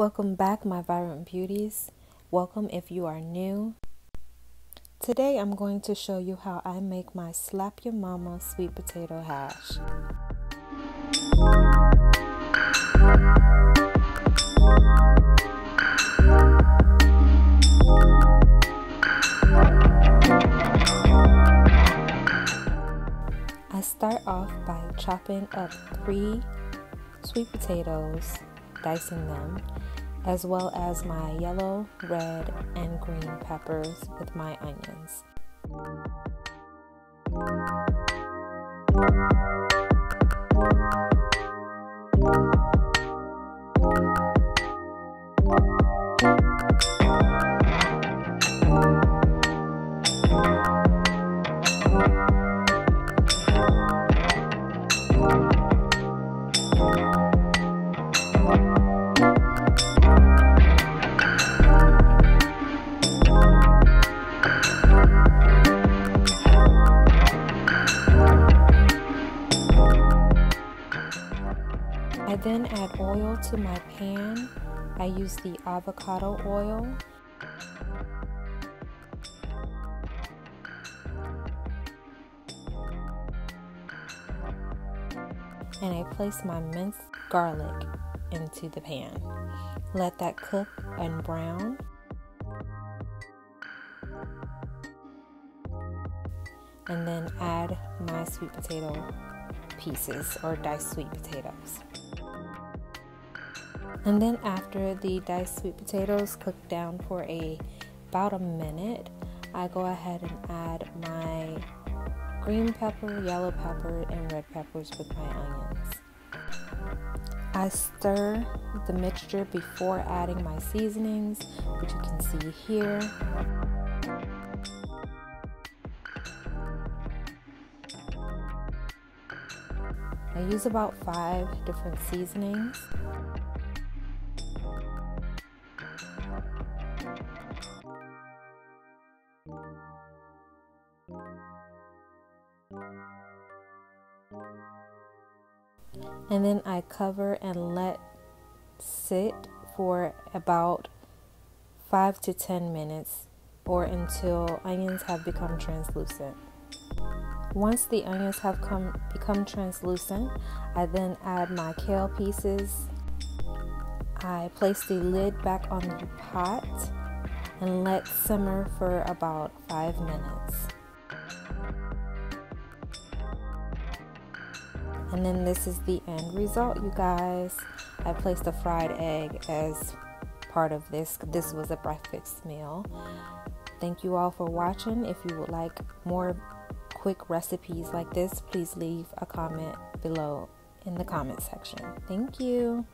Welcome back, my vibrant beauties. Welcome if you are new. Today I'm going to show you how I make my Slap Your Mama sweet potato hash. I start off by chopping up 3 sweet potatoes, dicing them, as well as my yellow, red, and green peppers with my onions. I then add oil to my pan. I use the avocado oil. And I place my minced garlic into the pan. Let that cook and brown. And then add my sweet potato pieces or diced sweet potatoes. And then after the diced sweet potatoes cook down for about a minute, I go ahead and add my green pepper, yellow pepper, and red peppers with my onions. I stir the mixture before adding my seasonings, which you can see here. I use about 5 different seasonings. And then I cover and let sit for about 5 to 10 minutes or until onions have become translucent. Once the onions have become translucent, I then add my kale pieces. I place the lid back on the pot and let simmer for about 5 minutes. And then this is the end result, you guys. I placed a fried egg as part of this. This was a breakfast meal. Thank you all for watching. If you would like more quick recipes like this, please leave a comment below in the comment section. Thank you.